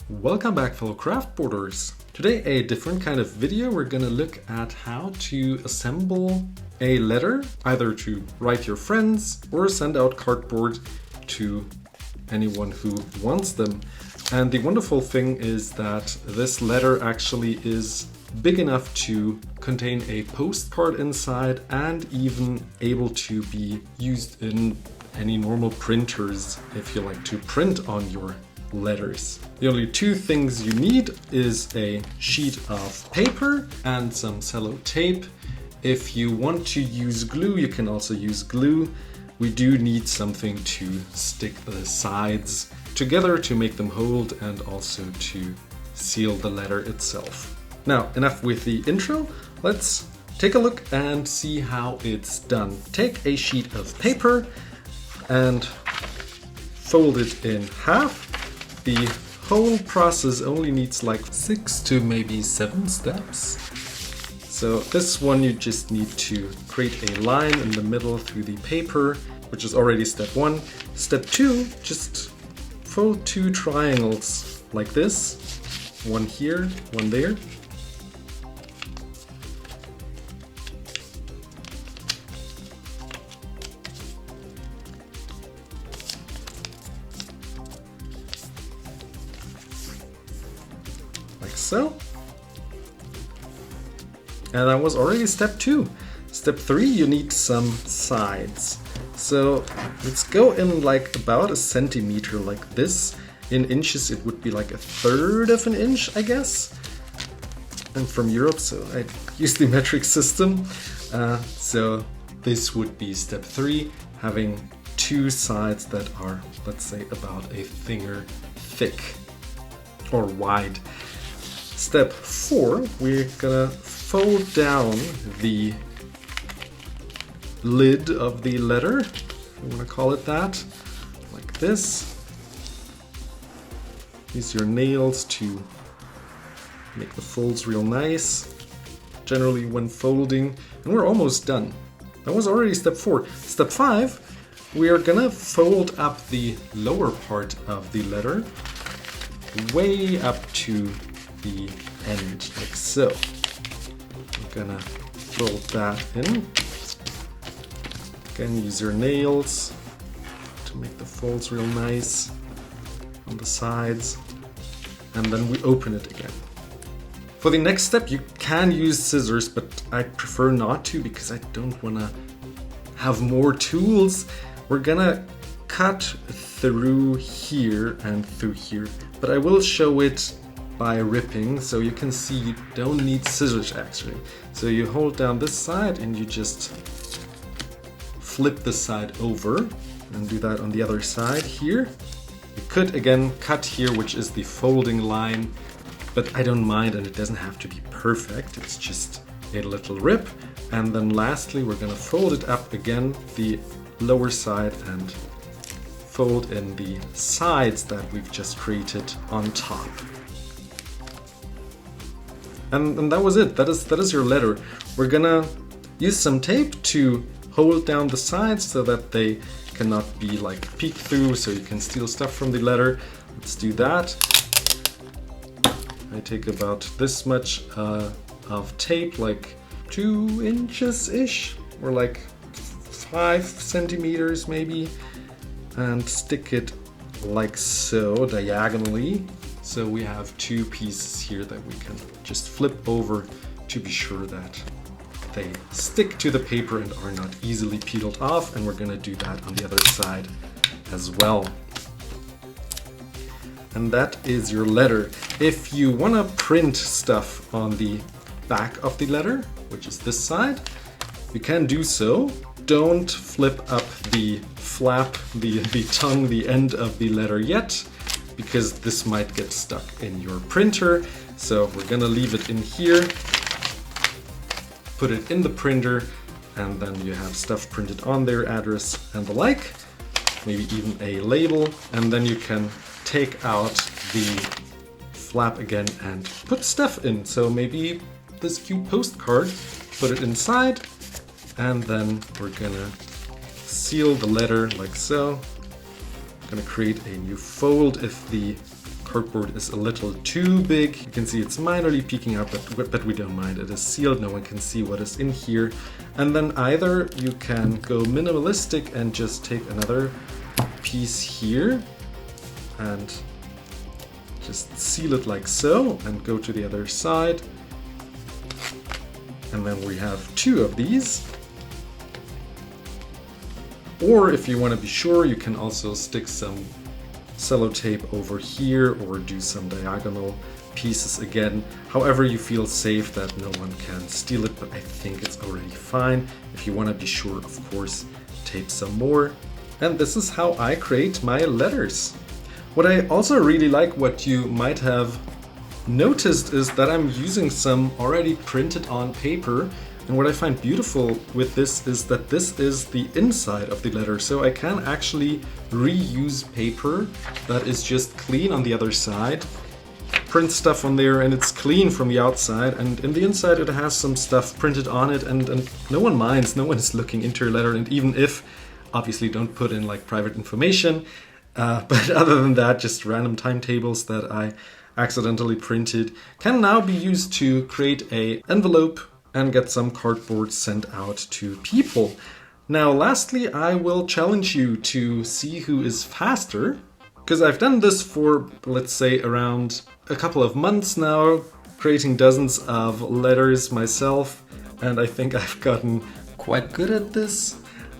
Welcome back, fellow craftboarders. Today a different kind of video. We're gonna look at how to assemble a letter, either to write your friends or send out cardboard to anyone who wants them. And the wonderful thing is that this letter actually is big enough to contain a postcard inside and even able to be used in any normal printers if you like to print on your letters. The only two things you need is a sheet of paper and some cello tape. If you want to use glue, you can also use glue. We do need something to stick the sides together to make them hold and also to seal the letter itself. Now, enough with the intro. Let's take a look and see how it's done. Take a sheet of paper and fold it in half. The whole process only needs like 6 to maybe 7 steps. So this one you just need to create a line in the middle through the paper, which is already step 1. Step 2, just fold 2 triangles like this. One here, one there. Like so. And that was already step 2. Step 3, you need some sides. So let's go in like about a centimeter like this. In inches it would be like 1/3 of an inch, I guess. I'm from Europe, so I use the metric system. So this would be step 3, having 2 sides that are, let's say, about a finger thick or wide. Step 4, we're gonna fold down the lid of the letter, if you want to call it that, like this. Use your nails to make the folds real nice, generally when folding, and we're almost done. That was already step 4. Step 5, we are gonna fold up the lower part of the letter way up to the end, like so. I'm gonna fold that in. Again, use your nails to make the folds real nice on the sides, and then we open it again. For the next step, you can use scissors, but I prefer not to because I don't want to have more tools. We're gonna cut through here and through here, but I will show it by ripping, so you can see you don't need scissors actually. So you hold down this side and you just flip the side over and do that on the other side here. You could again cut here, which is the folding line, but I don't mind and it doesn't have to be perfect. It's just a little rip. And then lastly, we're gonna fold it up again, the lower side, and fold in the sides that we've just created on top. And that was it. That is your letter. We're gonna use some tape to hold down the sides so that they cannot be like peeked through, so you can steal stuff from the letter. Let's do that. I take about this much of tape, like 2 inches-ish, or like 5 centimeters maybe, and stick it like so, diagonally. So we have 2 pieces here that we can just flip over to be sure that they stick to the paper and are not easily peeled off, and we're gonna do that on the other side as well. And that is your letter. If you wanna print stuff on the back of the letter, which is this side, you can do so. Don't flip up the flap, the tongue, the end of the letter yet, because this might get stuck in your printer. So we're gonna leave it in here, put it in the printer, and then you have stuff printed on there, address and the like, maybe even a label, and then you can take out the flap again and put stuff in. So maybe this cute postcard, put it inside, and then we're gonna seal the letter like so. I'm gonna create a new fold if the cardboard is a little too big. You can see it's minorly peeking out, but we don't mind. It is sealed, no one can see what is in here. And then either you can go minimalistic and just take another piece here and just seal it like so and go to the other side. And then we have 2 of these. Or if you want to be sure, you can also stick some sellotape over here or do some diagonal pieces again. However you feel safe that no one can steal it, but I think it's already fine. If you want to be sure, of course, tape some more. And this is how I create my letters. What I also really like, what you might have noticed, is that I'm using some already printed on paper. And what I find beautiful with this is that this is the inside of the letter. So I can actually reuse paper that is just clean on the other side, print stuff on there, and it's clean from the outside. And in the inside it has some stuff printed on it, and no one minds, no one is looking into your letter. And even if, obviously don't put in like private information, but other than that, just random timetables that I accidentally printed can now be used to create an envelope and get some cardboard sent out to people. Now, lastly, I will challenge you to see who is faster, because I've done this for, let's say, around a couple of months now, creating dozens of letters myself, and I think I've gotten quite good at this.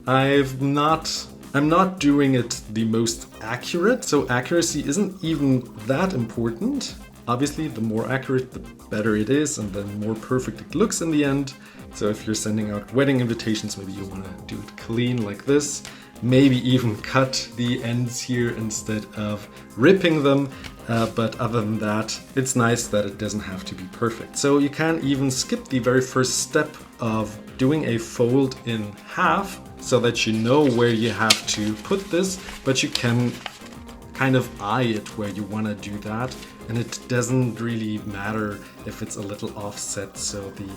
I'm not doing it the most accurate, so accuracy isn't even that important. Obviously, the more accurate, the better it is, and the more perfect it looks in the end. So if you're sending out wedding invitations, maybe you want to do it clean like this. Maybe even cut the ends here instead of ripping them. But other than that, it's nice that it doesn't have to be perfect. So you can even skip the very first step of doing a fold in half so that you know where you have to put this, but you can kind of eye it where you want to do that. And it doesn't really matter if it's a little offset, so the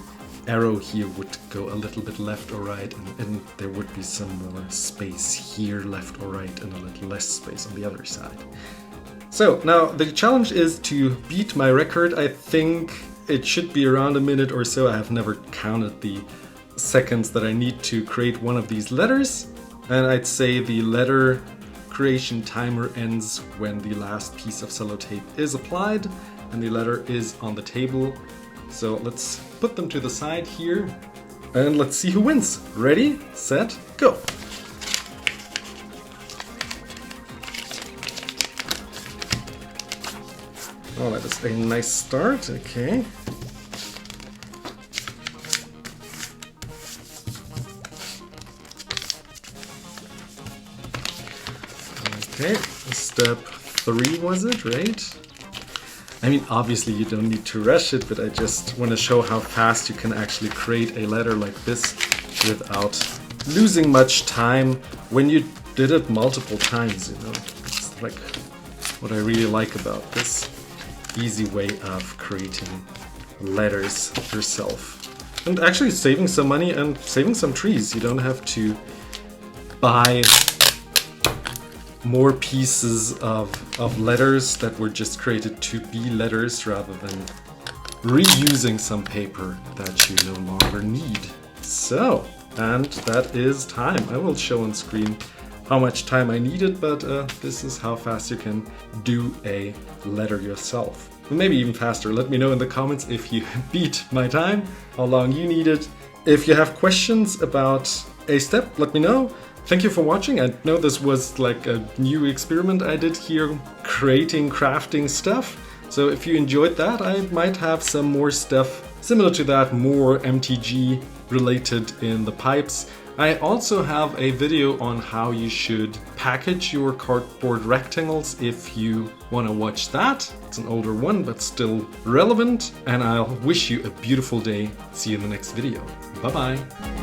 arrow here would go a little bit left or right, and there would be some more space here left or right and a little less space on the other side. So now the challenge is to beat my record. I think it should be around a minute or so. I have never counted the seconds that I need to create one of these letters, and I'd say the letter creation timer ends when the last piece of sellotape is applied and the letter is on the table. So let's put them to the side here and let's see who wins. Ready, set, go! Oh, that is a nice start, okay. Okay, step 3 was it, right? I mean, obviously you don't need to rush it, but I just want to show how fast you can actually create a letter like this without losing much time when you did it multiple times, you know. It's like what I really like about this easy way of creating letters yourself. And actually saving some money and saving some trees. You don't have to buy more pieces of letters that were just created to be letters rather than reusing some paper that you no longer need. So, and that is time. I will show on screen how much time I needed, but this is how fast you can do a letter yourself. Maybe even faster. Let me know in the comments if you beat my time, how long you needed. If you have questions about a step, let me know. Thank you for watching. I know this was like a new experiment I did here, creating, crafting stuff. So if you enjoyed that, I might have some more stuff similar to that, more MTG related in the pipes. I also have a video on how you should package your cardboard rectangles if you want to watch that. It's an older one, but still relevant. And I'll wish you a beautiful day. See you in the next video. Bye-bye.